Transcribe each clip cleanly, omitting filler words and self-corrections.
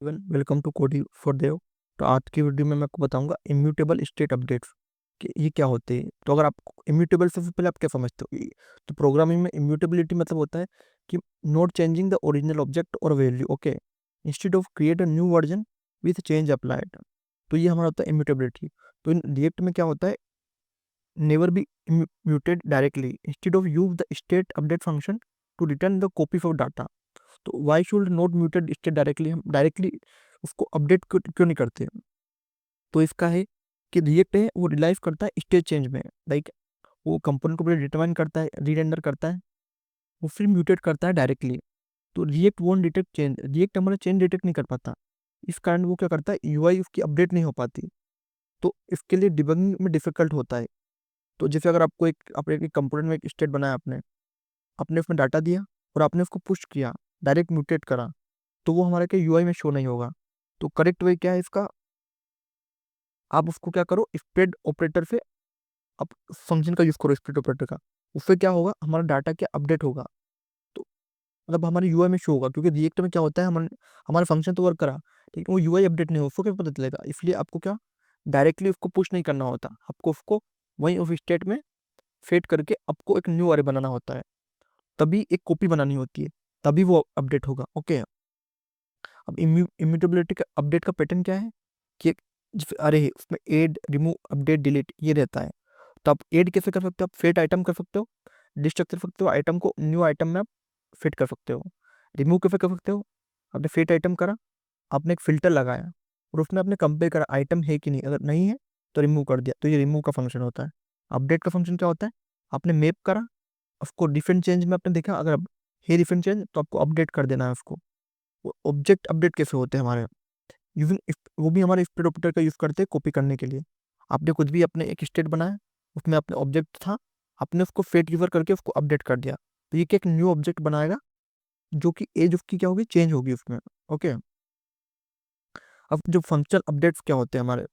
Welcome to कोडी for देव। तो आज की वीडियो में मैं आपको बताऊंगा इम्यूटेबल स्टेट अपडेट्स कि ये क्या होते हैं। तो अगर आप इम्यूटेबल से पहले आप क्या समझते हो तो प्रोग्रामिंग में इम्यूटेबिलिटी मतलब होता है कि not changing the original object or value, okay, instead of create a new version with change applied. तो ये हमारा होता है इम्यूटेबिलिटी। तो इन रिएक्ट में क्या होता है, never be muted directly, instead of use the state update function to return the copy of data. तो why should not muted state directly, हम डायरेक्टली उसको अपडेट क्यों नहीं करते। तो इसका है कि रिएक्ट है वो रिलाइज करता है स्टेट चेंज में, लाइक वो कंपोनेंट को पहले डिटरमाइन करता है, रीरेंडर करता है, वो फिर म्यूटेट करता है डायरेक्टली। तो react won't detect change, react हमारा चेंज डिटेक्ट नहीं कर पाता, इस कारण वो क्या करता है, यूआई उसकी अपडेट नहीं हो पाती। तो इसके लिए डिबगिंग में डिफिकल्ट होता है। तो जैसे अगर आपको एक अपने एक कंपोनेंट में एक स्टेट बनाया आपने, आपने उसमें डाटा दिया और आपने उसको पुश किया, डायरेक्ट म्यूटेट करा, तो वो हमारे के यूआई में शो नहीं होगा। तो करेक्ट वे क्या है इसका, आप उसको क्या करो, स्प्रेड ऑपरेटर से आप फंक्शन का यूज करो, स्प्रेड ऑपरेटर का। उससे क्या होगा, हमारा डाटा क्या अपडेट होगा, तो मतलब हमारे यूआई में शो होगा। क्योंकि रिएक्ट में क्या होता है, हमारे फंक्शन तो वर्क करा, लेकिन वो यूआई अपडेट नहीं हो, उसको क्या पता चलेगा। इसलिए आपको क्या डायरेक्टली उसको पुश नहीं करना होता, आपको उसको वहीं उस स्टेट में फेड करके आपको एक न्यू अरे बनाना होता है, तभी एक कॉपी बनानी होती है, तभी वो अपडेट होगा। ओके, अब इम्यूटेबिलिटी का अपडेट का पैटर्न क्या है कि अरे उसमें ऐड रिमूव अपडेट डिलीट ये रहता है। तो आप ऐड कैसे कर सकते हो, आप फेट आइटम कर सकते हो, डिस्ट्रक्ट कर सकते हो, आइटम को न्यू आइटम में आप फिट कर सकते हो। रिमूव कैसे कर सकते हो, आपने फेट आइटम करा, आपने एक फिल्टर लगाया और उसमें आपने कंपेयर करा आइटम है कि नहीं, अगर नहीं है तो रिमूव कर दिया, तो ये रिमूव का फंक्शन होता है। अपडेट का फंक्शन क्या होता है, आपने मैप करा उसको डिफरेंट चेंज में, आपने देखा अगर है डिफरेंट चेंज तो आपको अपडेट कर देना है उसको। ऑब्जेक्ट अपडेट कैसे होते हैं हमारे, यूजिंग वो भी हमारे स्प्रेड ऑपरेटर का यूज करते हैं कॉपी करने के लिए। आपने कुछ भी अपने एक स्टेट बनाया, उसमें अपने ऑब्जेक्ट था, आपने उसको फेट यूजर करके उसको अपडेट कर दिया, तो ये क्या एक न्यू ऑब्जेक्ट बनाएगा, जो कि एज उसकी क्या होगी, चेंज होगी उसमें। ओके, अब जो फंक्शनल अपडेट्स क्या होते हैं हमारे,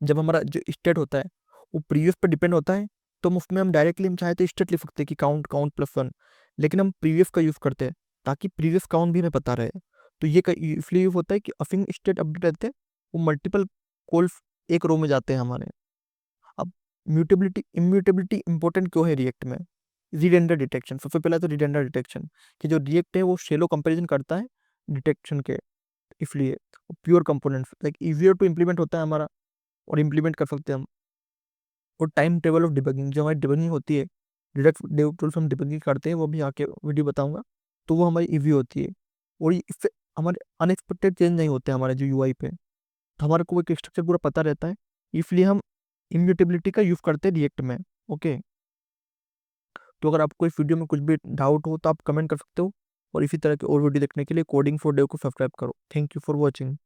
जब हमारा जो स्टेट होता है वो प्रीवियस पे डिपेंड होता है, तो हम डायरेक्टली हम चाहे तो स्टेट लिख सकते हैं कि काउंट काउंट प्लस वन, लेकिन हम प्रीवियस का यूज करते हैं ताकि प्रीवियस काउंट भी हमें पता रहे। तो ये इसलिए यूज होता है कि अफिंग स्टेट अपडेट रहते हैं, वो मल्टीपल कॉल एक रो में जाते हैं हमारे। अब म्यूटेबिलिटी इम्यूटेबिलिटी इंपॉर्टेंट क्यों है रिएक्ट में, रीडेंडर डिटेक्शन। सबसे पहला तो रीडेंडर डिटेक्शन, कि जो रिएक्ट है वो शेलो कंपैरिजन करता है डिटेक्शन के, इसलिए pure components like easier to implement होता है हमारा, और इम्प्लीमेंट कर सकते हैं हम। और टाइम टेबल ऑफ डिबगिंग, जो हमारी डिबगिंग होती है, डिडक्ट डेव टूल्स हम डिबगिंग करते हैं, वो भी आके वीडियो बताऊंगा, तो वो हमारी ईजी होती है। और इससे हमारे अनएक्सपेक्टेड चेंज नहीं होते हमारे जो यूआई पे, तो हमारे को एक स्ट्रक्चर पूरा पता रहता है, इसलिए हम इम्यूटेबिलिटी का यूज करते हैं रिएक्ट में। ओके, तो अगर आपको इस वीडियो में कुछ भी डाउट हो तो आप कमेंट कर सकते हो, और इसी तरह के और वीडियो देखने के लिए कोडिंग फॉर डेव को सब्सक्राइब करो। Thank you for watching.